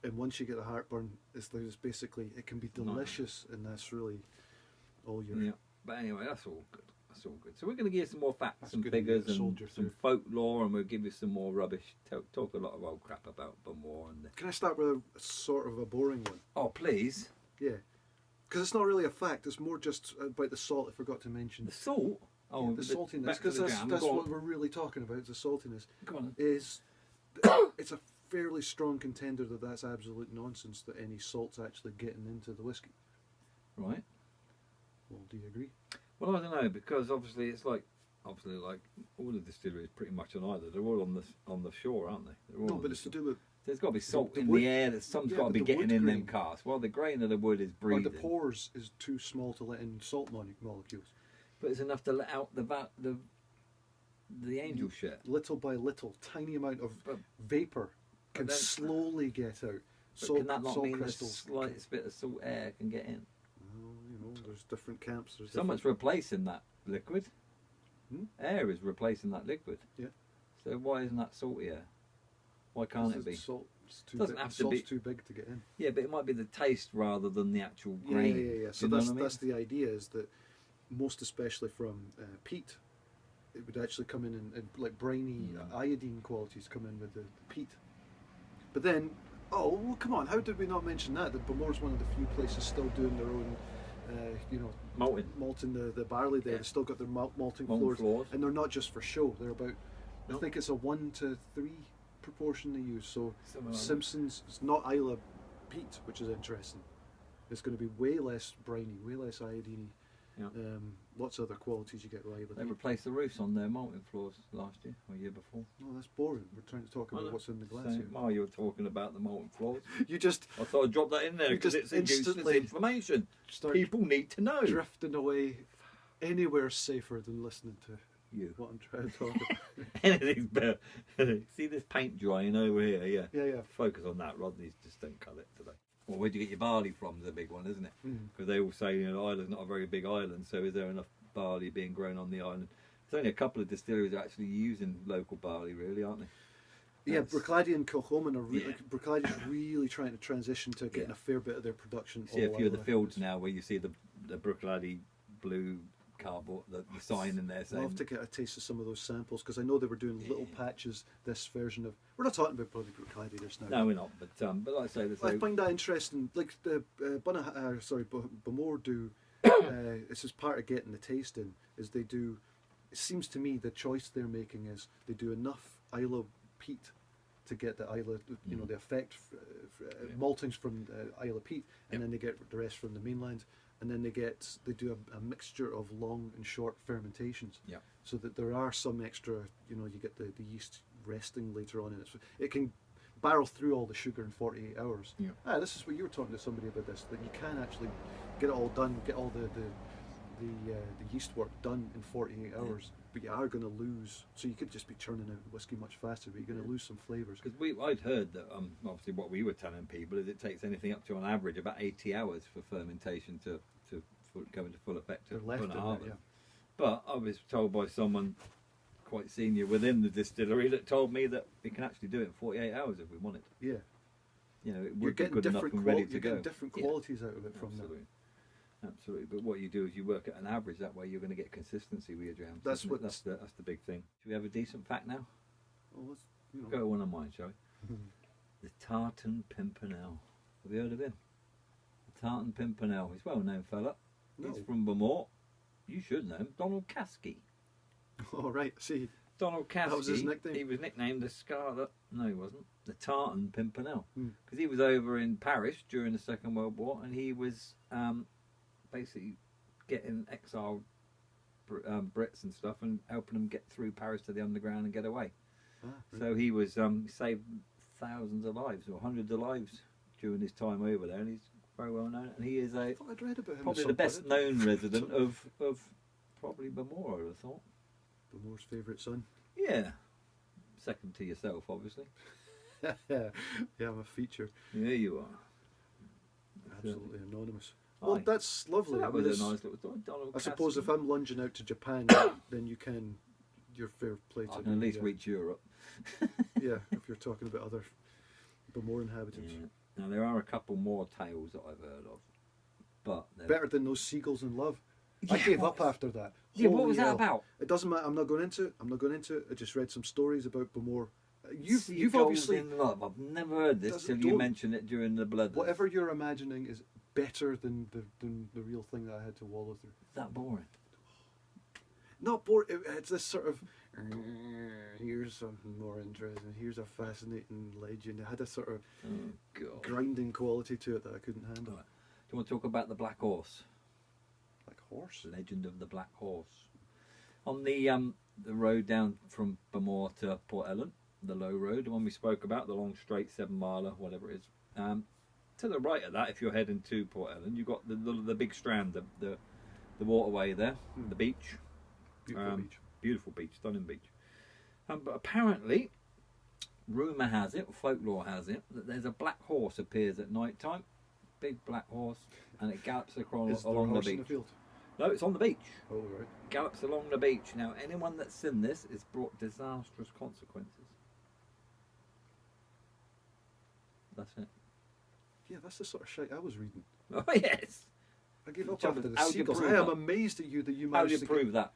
and once you get the heartburn, there's basically it can be delicious, and that's really all you're. Yeah. But anyway, that's all good. That's all good. So we're going to give you some more facts That's and good figures to and soldier some through. folklore, and we'll give you some more rubbish. Talk a lot of old crap about Bowmore and. Can I start with a sort of a boring one? Oh, please. Yeah, because it's not really a fact. It's more just about the salt. I forgot to mention. The salt. Oh, Yeah, the saltiness, back to because the that's jam. Go what on. we're really talking about. Is the saltiness Go on. is it's a fairly strong contender that that's absolute nonsense that any salt's actually getting into the whiskey. Right. Well, do you agree? Well, I don't know, because obviously it's like all the distilleries pretty much on either. They're all on the shore, aren't they? They're all No, on but the it's to shore. do with There's got to be salt the in wood. the air. That some's Yeah, got to but be the getting wood in them grain- casks. Well, the grain of the wood is or breathing, the pores is too small to let in salt molecules. but it's enough to let out the angel shit. Little by little, tiny amount of But- vapor can then- slowly get out. But can that not salt mean the crystals. slightest bit of salt air can get in? Well, you know, there's different camps. There's Someone's different... replacing that liquid. Hmm? Air is replacing that liquid. Yeah. So why isn't that salty air? Why can't it be? Salt's too Doesn't big. have to Salt's be- too big to get in. Yeah, but it might be the taste rather than the actual Yeah, grain. yeah. So You know that's what I mean? that's the idea, is that most especially from peat, it would actually come in and like briny iodine qualities come in with the peat. But then, oh well, come on, how did we not mention that? That Bowmore's one of the few places still doing their own, malting the barley there. Yeah. They've still got their malting Malting floors, floors. and they're not just for show. They're about, I No. think it's a 1-to-3 proportion they use. So Something like that. Simpsons, it's not Islay peat, which is interesting. It's going to be way less briny, way less iodine. Yeah. Lots of other qualities you get with Islay They peat. replaced the roofs on their malting floors last year or year before. No, that's boring. We're trying to talk I about know. what's in the glass So, here. while you were talking about the malting floors, You just I thought I'd drop that in there You because just it's useless instantly information. start People need to know. drifting away anywhere safer than listening to You. what I'm trying to talk about. Anything's better. See this paint drying over here? Yeah. Yeah. Focus on that. Rodney's just don't cut it today. Well, where'd you get your barley from? Is a big one, isn't it? Mm. Because they all say, Ireland's not a very big island, so is there enough barley being grown on the island? There's only a couple of distilleries actually using local barley, really, aren't they? Yeah, That's- Bruichladdich and Kilchoman are Yeah. Bruichladdich really trying to transition to getting Yeah. a fair bit of their production. See a all few of the Islay. fields now where you see the Bruichladdich blue cardboard, the sign in there I'd saying. love to get a taste of some of those samples because I know they were doing little patches. This version of, we're not talking about bloody Bruichladdich just now. No, we're not. But like I say, there's I no- find that interesting. Like the Bowmore do. This is part of getting the taste in. Is they do. It seems to me the choice they're making is they do enough Islay peat to get the Islay, the effect, maltings from Islay peat, and then they get the rest from the mainland, and then they do a mixture of long and short fermentations. Yeah. So that there are some extra, you get the yeast resting later on, and it can barrel through all the sugar in 48 hours. Yeah. This is what you were talking to somebody about this, that you can actually get it all done, get all the yeast work done in 48 hours, but you are going to lose. So you could just be churning out whiskey much faster, but you're going to lose some flavours. Because I'd heard that obviously what we were telling people is it takes anything up to on average about 80 hours for fermentation to go into full effect. They're left in there, yeah. But I was told by someone quite senior within the distillery that told me that we can actually do it in 48 hours if we wanted. Yeah. You know, it You're would be getting good enough and ready to you're go. getting different qualities out of it from Absolutely. them. Absolutely, but what you do is you work at an average. That way, you're going to get consistency with your drams. That's what that's the big thing. Should we have a decent fact now? Well, let's, you know. Go one on mine, shall we? The Tartan Pimpernel. Have you heard of him? The Tartan Pimpernel. He's a well-known fella. No. He's from Bowmore. You should know him. Donald Caskey. Oh, right. See, Donald Caskey. that was his nickname. He was nicknamed the Scarlet. No, he wasn't. The Tartan Pimpernel. Hmm. Because he was over in Paris during the Second World War, and he was basically getting exiled Brits and stuff and helping them get through Paris to the underground and get away. right. So he was saved thousands of lives or hundreds of lives during his time over there, and he's very well known. And he is I thought I'd read about him. probably at the some best point. known resident of probably Bowmore, I would have thought. Bowmore's favourite son. Yeah, second to yourself, obviously. Yeah, I'm a feature. There you are. Absolutely anonymous. Well, Aye. that's lovely. So that I mean, was a it's- nice little story. Donald I suppose if Caskey. I'm lunging out to Japan, then you can, you're fair play to I can at me, least reach Europe. Yeah, if you're talking about other Bowmore inhabitants. Yeah. Now there are a couple more tales that I've heard of, but they're- Better than those seagulls in love. I Yeah, gave what- up after that. Yeah, what Holy was that hell. about? It doesn't matter. I'm not going into it. I just read some stories about Bowmore. You've Seagulls obviously, in love. I've never heard this till you don't- mentioned it during the blood. whatever you're imagining is better than the real thing that I had to wallow through. That boring. Not bored. It's this sort of here's something more interesting. Here's a fascinating legend. It had a sort of Oh God. grinding quality to it that I couldn't handle. Right. Do you want to talk about the Black Horse? Like horse. The legend of the Black Horse. On the road down from Bowmore to Port Ellen, the low road, the one we spoke about, the long straight 7 miler, whatever it is. To the right of that, if you're heading to Port Ellen, you've got the big strand, the waterway there, the beach. Beautiful beach. Beautiful beach, stunning beach. But apparently, rumour has it, or folklore has it, that there's a black horse appears at night time, big black horse, and it gallops across Is there a along the horse in beach. the field? No, it's on the beach. Oh right. Gallops along the beach. Now, anyone that's seen this has brought disastrous consequences. That's it. Yeah, that's the sort of shit I was reading. Oh yes. I gave up Trouble after is, the how do you seagulls. prove I am that? amazed at you that you How do managed you to prove that?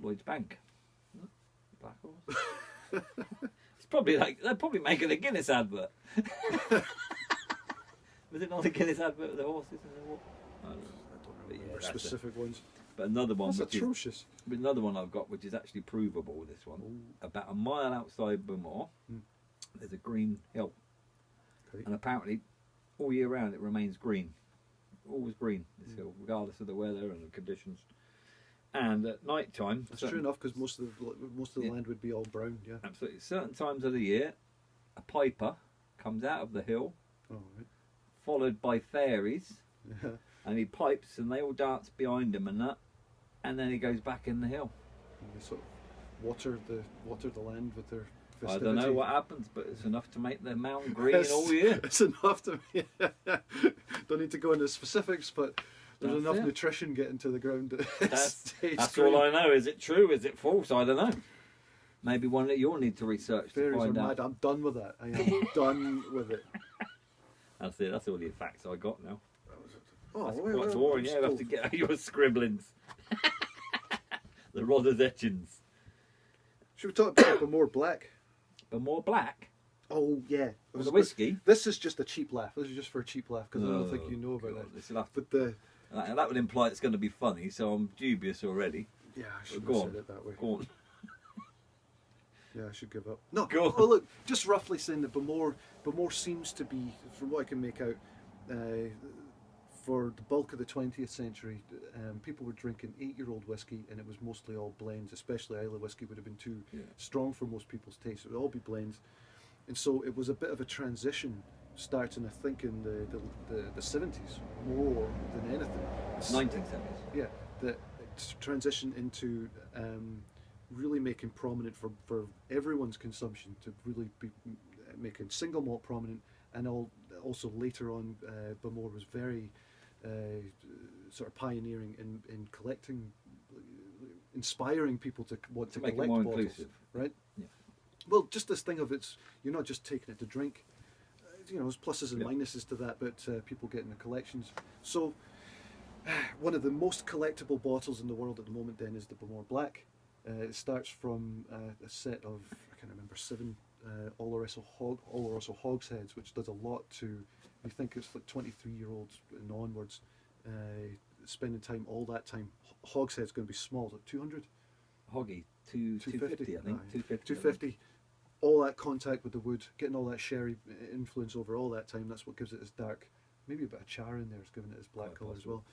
Lloyd's Bank. Black horse. It's probably like they're probably making a Guinness advert. Was it not a Guinness advert with the horses and the what? I don't know. But yeah, remember that's it. specific ones. But another one, That's which is, atrocious. but another one I've got, which is actually provable. This one, Ooh. about a mile outside Bowmore, there's a green hill, Okay. and apparently, all year round it remains green, always green. This hill, regardless of the weather and the conditions. And at night time, That's true enough because most of the Yeah. land would be all brown. Yeah. absolutely, certain times of the year, a piper comes out of the hill, Oh right. followed by fairies, Yeah. and he pipes, and they all dance behind him and that, and then he goes back in the hill. And they sort of water the land with their I festivity. don't know what happens, but it's enough to make the mountain green It's- all year. It's enough to. Don't need to go into specifics, but there's That's enough it. nutrition getting to the ground. That's all I know. Is it true? Is it false? I don't know. Maybe one that you'll need to research to Fairies are find out. mad. I'm done with that. I am done with it. That's it. That's all the facts I got now. Oh, That's wait, quite wait, boring. I'm Yeah, you have still- to get out your scribblings. The Rodders etchings. Should we talk about Bowmore Black? But more black. Oh yeah, The whiskey. This is just a cheap laugh. This is just for a cheap laugh because I don't think Oh, you know about God, that. this will have to- But the that would imply it's going to be funny, so I'm dubious already. yeah, I should Go have on. said it that way. Go on. Yeah, I should give up. No, Go on. oh look, just roughly saying that Bowmore seems to be, from what I can make out, for the bulk of the 20th century, people were drinking 8-year-old whiskey, and it was mostly all blends. Especially Islay whiskey would have been too strong for most people's taste. It would all be blends, and so it was a bit of a transition, starting I think in the 70s more than anything. 1970s. Yeah, the transition into really making prominent for everyone's consumption, to really be making single malt prominent, and also later on, Bowmore was very sort of pioneering in collecting, inspiring people to want to Make it collect more bottles, inclusive. right? Yeah. Well, just this thing of you're not just taking it to drink. There's pluses and Yeah. minuses to that, but people get in the collections. So, one of the most collectible bottles in the world at the moment then is the Bowmore Black. It starts from a set of, I can't remember, 7 Oloroso hogsheads, which does a lot to, you think it's like 23-year-olds and onwards, spending time, all that time. Hogshead's going to be small, like 200? Hoggy, 250, I think. 250. All that contact with the wood, getting all that sherry influence over all that time, that's what gives it its dark, maybe a bit of char in there is giving it its black colour as well.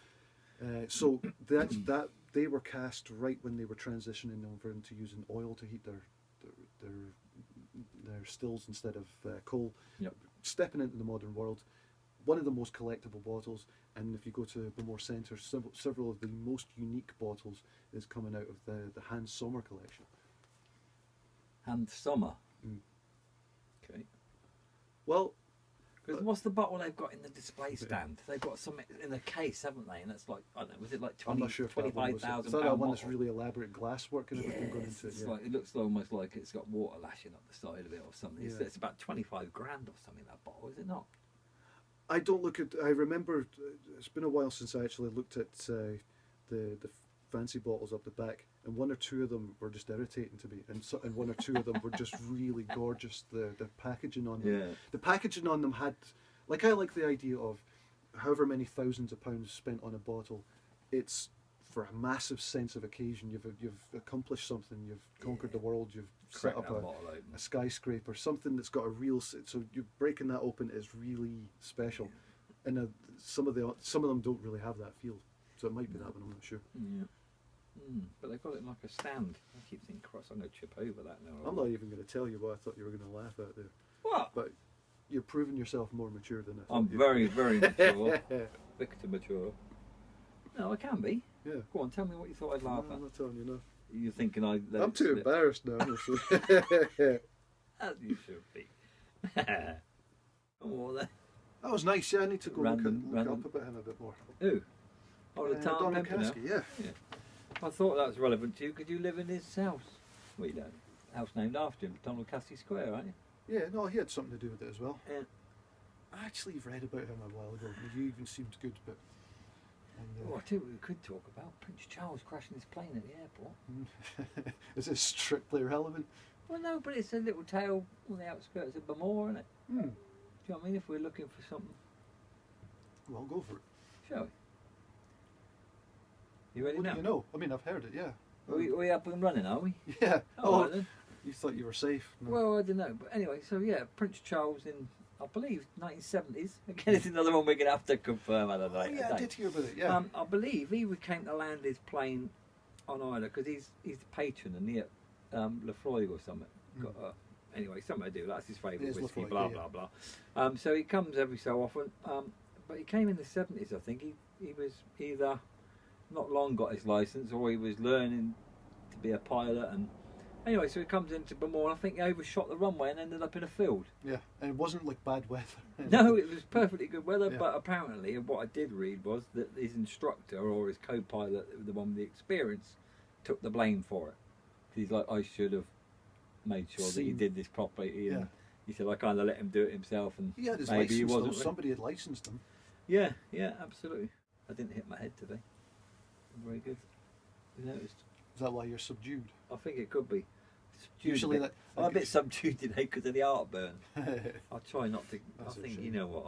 So that they were cast right when they were transitioning over into using oil to heat their stills instead of coal. Yep. Stepping into the modern world, one of the most collectible bottles, and if you go to Bowmore Centre, several of the most unique bottles is coming out of the Hans Sommer collection. And Sommer. Mm. Okay. Well, Because what's the bottle they've got in the display stand? They've got something in a case, haven't they? And it's like, I don't know, was it like I'm not sure if that one was. £25,000? Is that that one that's really elaborate glasswork and everything going into it? It's Yeah. like, it looks almost like it's got water lashing up the side of it or something. Yeah. It's about 25 grand or something, that bottle, is it not? I don't look at. I remember it's been a while since I actually looked at the fancy bottles up the back, and one or two of them were just irritating to me, and one or two of them were just really gorgeous. The packaging on them, Yeah. the packaging on them had, like, I like the idea of however many thousands of pounds spent on a bottle, it's for a massive sense of occasion. You've accomplished something. You've conquered the world. You've set Crack up that bottle open. a skyscraper, something that's got a real. So you're breaking that open is really special, and some of them don't really have that feel. So it might be that one. I'm not sure. Yeah. But they've got it like a stand. I keep thinking, cross, I'm going to chip over that now. I'm not even going to tell you what I thought you were going to laugh at there. What? But you're proving yourself more mature than I thought. I'm very, very mature. Victor mature. No, I can be. Yeah. Go on, tell me what you thought I'd laugh No, at. I'm not telling you no. You're thinking I... I'm too embarrassed now, honestly. As you should be. Come on then. That was nice. Yeah, I need to go Random. look up about him a bit more. Who? Oh, the town Donald Pimpernel? Caskey, yeah. I thought that was relevant to you. Could you live in his house? Well, you don't. House named after him, Donald Caskey Square, aren't you? Yeah, no, he had something to do with it as well. Yeah. I actually read about him a while ago. He even seemed good, but. Oh, I tell you what we could talk about. Prince Charles crashing his plane at the airport. Is it strictly relevant? Well, no, but it's a little tale on the outskirts of Bowmore, isn't it? Hmm. Do you know what I mean? If we're looking for something, Well, go for it. shall we? You ready What now? do you know? I mean, I've heard it, yeah. Are we up and running, are we? Yeah. Oh, right then. You thought you were safe. No. Well, I don't know. But anyway, so yeah, Prince Charles in, I believe, 1970s. Again, it's another one we're going to have to confirm at a Oh, later yeah, I date. did hear about it, yeah. I believe he came to land his plane on Islay because he's the patron and he at Lefroy or something. Got, anyway, something to do. That's his It favourite is whiskey. Lefroy, Blah yeah, blah blah. So he comes every so often. But he came in the 70s. I think he was either not long got his license or he was learning to be a pilot. And anyway, so he comes into Bowmore. And I think he overshot the runway and ended up in a field. Yeah, and it wasn't like bad weather. No, it was perfectly good weather, Yeah. but apparently what I did read was that his instructor or his co-pilot, the one with the experience, took the blame for it. He's like, I should have made sure that you did this properly. And Yeah. he said, I kind of let him do it himself, and He had his maybe he license, wasn't. though. Somebody had licensed him. Yeah, absolutely. I didn't hit my head today. Very good. You noticed? Is that why you're subdued? I think it could be. Subdued Usually a bit. that- I'm a bit subdued today because of the heartburn. I'll try not to. That's I a think, shame. you know what,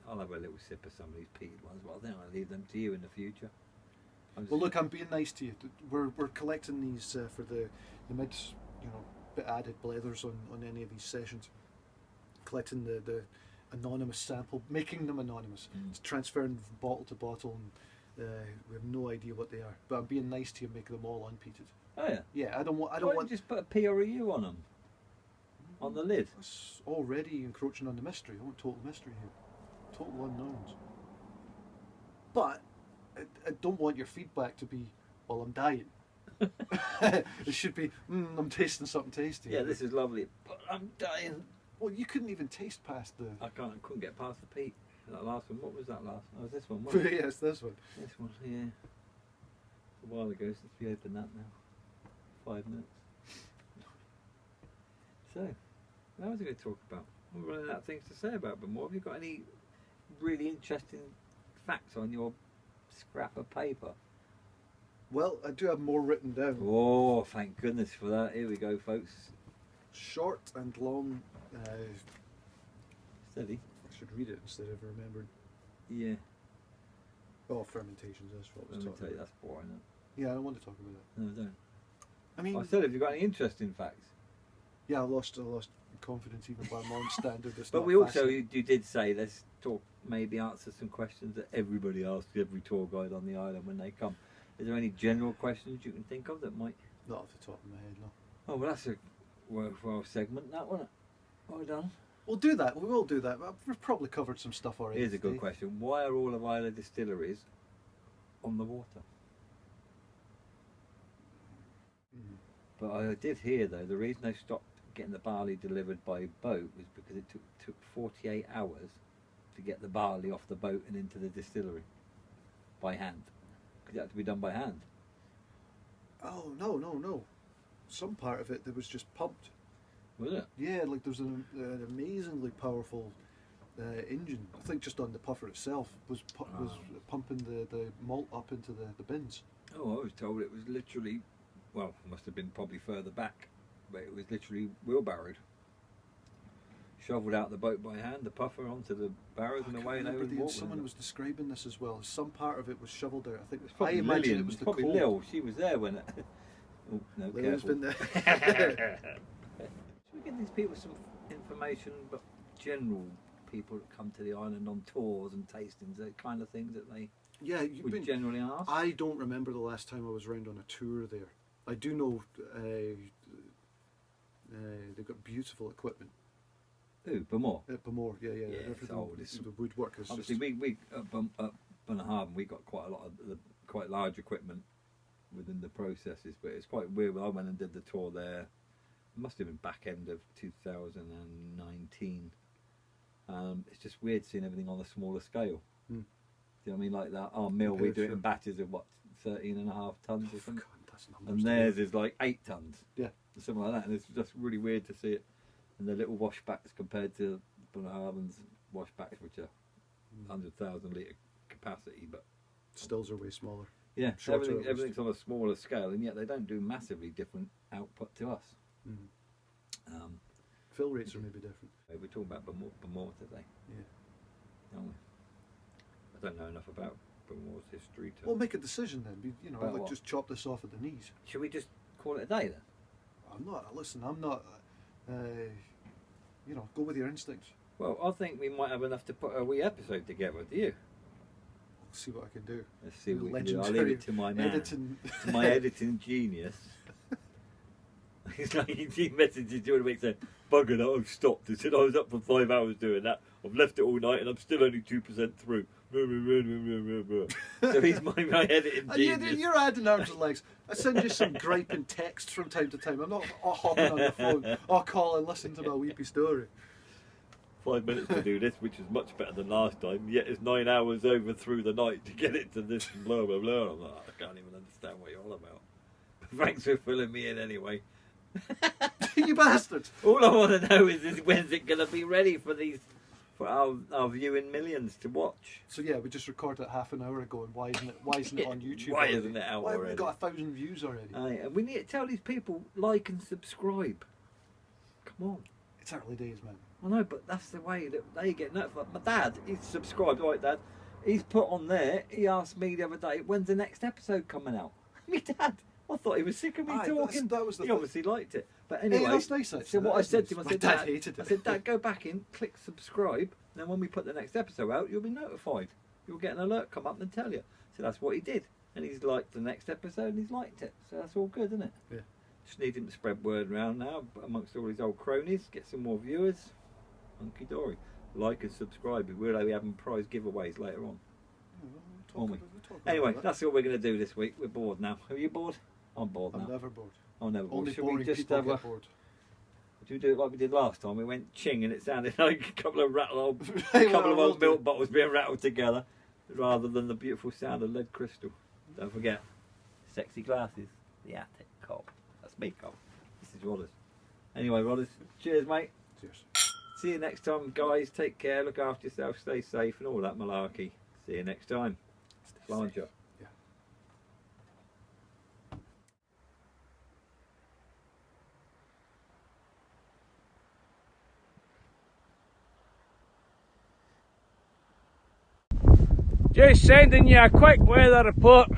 I'll have a little sip of some of these peated ones, but I think I'll leave them to you in the future. Well, look, I'm being nice to you. We're collecting these for the mid, bit added blethers on any of these sessions. Collecting the anonymous sample, making them anonymous, transferring from bottle to bottle, and we have no idea what they are. But I'm being nice to you, making them all unpeated. Oh yeah. Yeah, I don't want. Why don't you just put a P or a U on them, on the lid? That's already encroaching on the mystery. I want total mystery here, total unknowns. But I don't want your feedback to be, well, I'm dying. It should be, I'm tasting something tasty. Yeah, this is lovely, but I'm dying. Well, you couldn't even taste past the. I couldn't get past the peat. That last one. What was that last? Oh, it was this one. Wasn't it? Yes, this one. This one. Yeah. A while ago since we opened that now. 5 minutes. So, what was I going to talk about? I'm running out of things to say about Bowmore. Have you got any really interesting facts on your scrap of paper? Well, I do have more written down. Oh, thank goodness for that. Here we go, folks. Short and long. Steady. I should read it instead of remembering. Yeah. Oh, fermentations, that's what I was Let me talking tell you, about. that's boring. Isn't Yeah, I don't want to talk about that. it? No, don't. I mean, I said, have you got any interesting facts? yeah, I lost confidence even by my own standard. It's But not we also, fascinating. you did say, let's talk, maybe answer some questions that everybody asks every tour guide on the island when they come. Is there any general questions you can think of that might? Not off the top of my head, no. Oh, well, that's a worthwhile segment, that, wasn't it? Well done. We'll do that. We will do that. We've probably covered some stuff already. Here's a good today. question. Why are all of Islay distilleries on the water? But I did hear, though, the reason they stopped getting the barley delivered by boat was because it took 48 hours to get the barley off the boat and into the distillery by hand. Because it had to be done by hand. Oh, no. Some part of it that was just pumped. Was it? Yeah, like there's an amazingly powerful engine. I think just on the puffer itself was pumping the malt up into the bins. Oh, I was told it was literally, well, it must have been probably further back, but it was literally wheelbarrowed. Shoveled out the boat by hand, the puffer onto the barrows and away and over the water. Someone was describing this as well. Some part of it was shoveled out. I think It's probably I imagine Lillian. it was the probably cold. Lil. She was there when it. Oh, no, Lillian's careful. been there. Should we give these people some information, but general people that come to the island on tours and tastings, the kind of things that they Yeah, you've would been. generally ask? I don't remember the last time I was around on a tour there. I do know they've got beautiful equipment Who, Bowmore? at Bowmore. Yeah. Yeah, it's Everything, old, it's- the woodwork is Obviously, just. we at Bunnahabhain, we got quite a lot of the quite large equipment within the processes, but it's quite weird. When I went and did the tour there, it must have been back end of 2019. It's just weird seeing everything on a smaller scale. Do you know what I mean? Like that, our mill, we do it in batches of what, 13.5 tons or something, God, that's numbers and to theirs me. is like 8 tons, Yeah. something like that. And it's just really weird to see it, and the little washbacks compared to Bunnahabhain's washbacks, which are 100,000 litre capacity, but Stills are way smaller. yeah, Shorter at least. everything's on a smaller scale, and yet they don't do massively different output to us. Fill rates are maybe different. We're talking about Bowmore today, Yeah. aren't we? I don't know enough about Bowmore's history to. Well, make a decision then. About Like what? just chop this off at the knees. Should we just call it a day then? I'm not. Go with your instincts. Well, I think we might have enough to put a wee episode together. Do you? I'll see what I can do. Let's see what we can do. I'll Legendary leave it to my man, editing. to my editing genius. He's like, he messages during the week saying, "Bugger that, I've stopped." He said, "I was up for 5 hours doing that. I've left it all night and I'm still only 2% through." So he's my editing genius. You're adding arms and legs. I send you some griping texts from time to time. I'm not hopping on the phone. I'll call and listen to my weepy story. 5 minutes to do this, which is much better than last time, yet it's 9 hours over through the night to get it to this and blah blah blah. I'm like, I can't even understand what you're all about. But thanks for filling me in anyway. You bastard! All I want to know is when's it going to be ready for our viewing millions to watch? So yeah, we just recorded it half an hour ago, and why isn't it on YouTube? Why already? isn't it out Why have we already? got 1,000 views already? And we need to tell these people, like and subscribe. Come on. It's early days, man. I know, but that's the way that they get notified. My dad, he's subscribed, right, Dad? He's put on there, he asked me the other day, when's the next episode coming out? My dad, I thought he was sick of me talking. That was the he thing. obviously liked it. But anyway, that's nice, actually. so what That I is said to him, nice. I said, My dad Dad, hated it. I said, Dad, go back in, click subscribe, and then when we put the next episode out, you'll be notified. You'll get an alert come up and tell you. So that's what he did. And he's liked the next episode and he's liked it. So that's all good, isn't it? Yeah. Just need him to spread word around now amongst all his old cronies, get some more viewers. Hunky dory. Like and subscribe. We'll be having prize giveaways later on. Won't we? Anyway, that's all we're going to do this week. We're bored now. Are you bored? I'm bored now. I'm never bored. I'm never bored. Only Should boring we just people have a... get bored. Should we do it like we did last time? We went ching and it sounded like a couple of old Well, milk bottles being rattled together rather than the beautiful sound of lead crystal. Don't forget, sexy glasses, the attic cop. That's me, cop. This is Rodders. Anyway, Rodders, cheers, mate. Cheers. See you next time, guys. Take care, look after yourself, stay safe, and all that malarkey. See you next time. Blind job. Yeah. Just sending you a quick weather report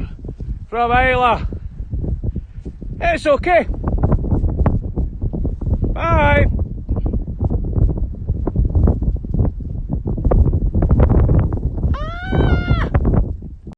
from Islay. It's okay. Bye.